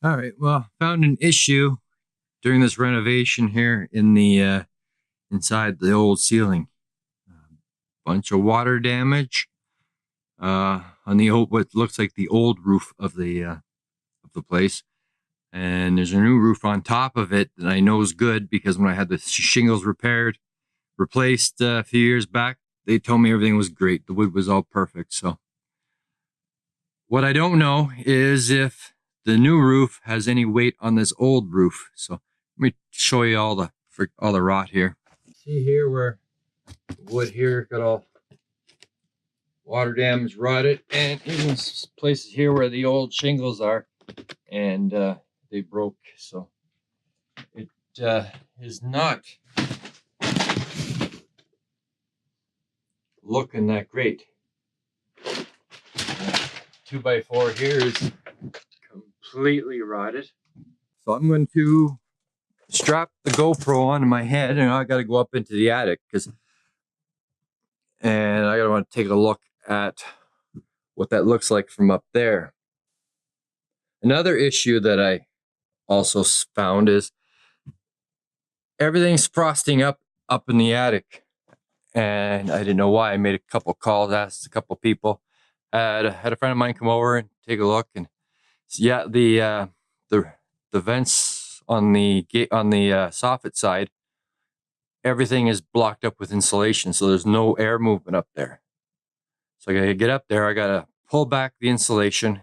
All right, well, found an issue during this renovation here in the inside the old ceiling. Bunch of water damage on the old, what looks like the old roof of the place. And there's a new roof on top of it that I know is good because when I had the shingles replaced a few years back, they told me everything was great. The wood was all perfect. So what I don't know is if the new roof has any weight on this old roof. So let me show you all the rot here. See here where the wood here got all water damage, rotted, and even places here where the old shingles are, and they broke. So it is not looking that great. 2x4 here is completely rotted. So I'm going to strap the GoPro onto my head, and I got to go up into the attic and I gotta want to take a look at what that looks like from up there. Another issue that I also found is everything's frosting up in the attic, and I didn't know why. I made a couple calls, asked a couple people, had a friend of mine come over and take a look, and yeah, the vents on the soffit side, everything is blocked up with insulation, so there's no air movement up there. So I gotta get up there. I gotta pull back the insulation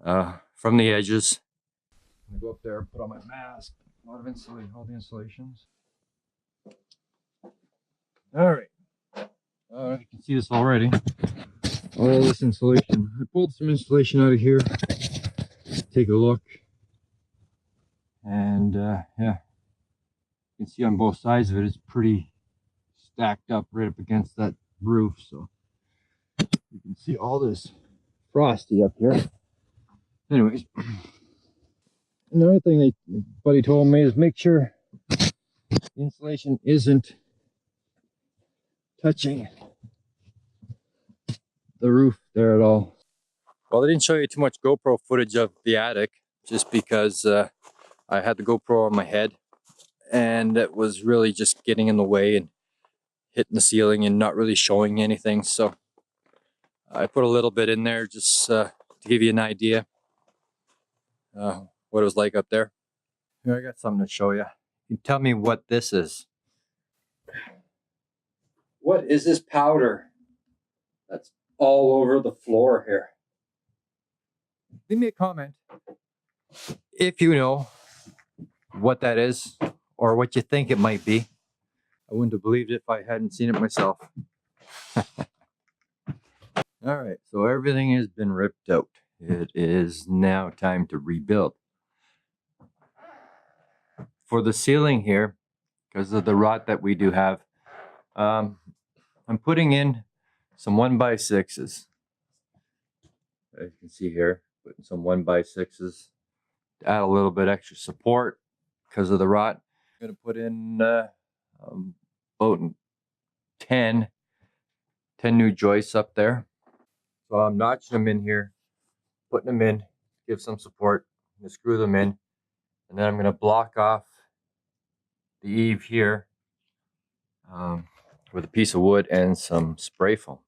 from the edges. I'm gonna go up there, put on my mask. A lot of insulation, all the insulations. All right. You can see this already. All this insulation. I pulled some insulation out of here. Take a look. And yeah, you can see on both sides of it, it's pretty stacked up right up against that roof. So you can see all this frosty up here. Anyways, another thing buddy told me is make sure the insulation isn't touching the roof there at all. Well, I didn't show you too much GoPro footage of the attic just because I had the GoPro on my head and it was really just getting in the way and hitting the ceiling and not really showing anything. So I put a little bit in there just to give you an idea what it was like up there. Here, I got something to show you. You tell me what this is. What is this powder that's all over the floor here? Leave me a comment if you know what that is or what you think it might be. I wouldn't have believed it if I hadn't seen it myself. All right, so everything has been ripped out. It is now time to rebuild. For the ceiling here, because of the rot that we do have, I'm putting in some 1x6s. As you can see here, putting some 1x6s to add a little bit extra support because of the rot. I'm going to put in about 10 new joists up there. So I'm notching them in here, putting them in, give some support, and screw them in. And then I'm going to block off the eave here with a piece of wood and some spray foam.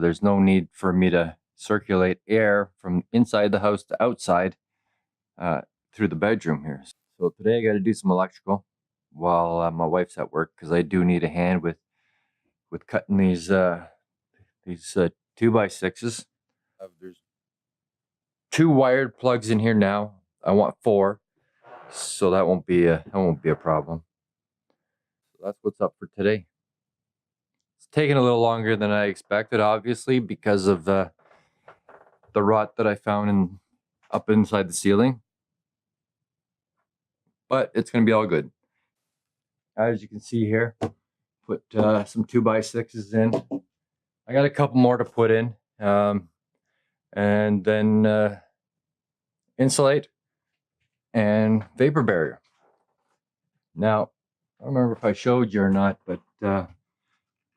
There's no need for me to circulate air from inside the house to outside through the bedroom here. So today I got to do some electrical while my wife's at work because I do need a hand with cutting these 2x6s. There's 2 wired plugs in here now. I want 4, so that won't be a problem. So that's what's up for today. It's taking a little longer than I expected, obviously, because of the rot that I found up inside the ceiling. But it's going to be all good. As you can see here, put some 2x6s in. I got a couple more to put in, and then insulate and vapor barrier. Now, I don't remember if I showed you or not, but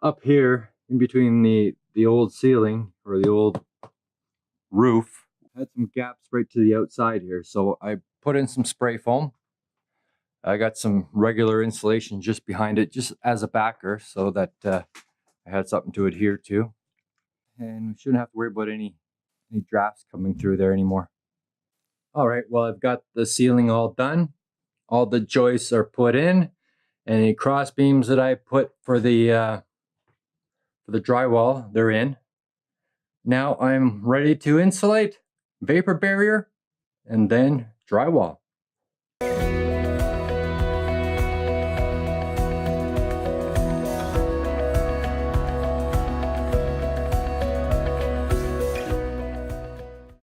up here in between the old ceiling or the old roof had some gaps right to the outside here, so I put in some spray foam. I got some regular insulation just behind it, just as a backer, so that I had something to adhere to. And we shouldn't have to worry about any drafts coming through there anymore. All right, well, I've got the ceiling all done. All the joists are put in, and the cross beams that I put for the drywall, they're in. Now I'm ready to insulate, vapor barrier, and then drywall.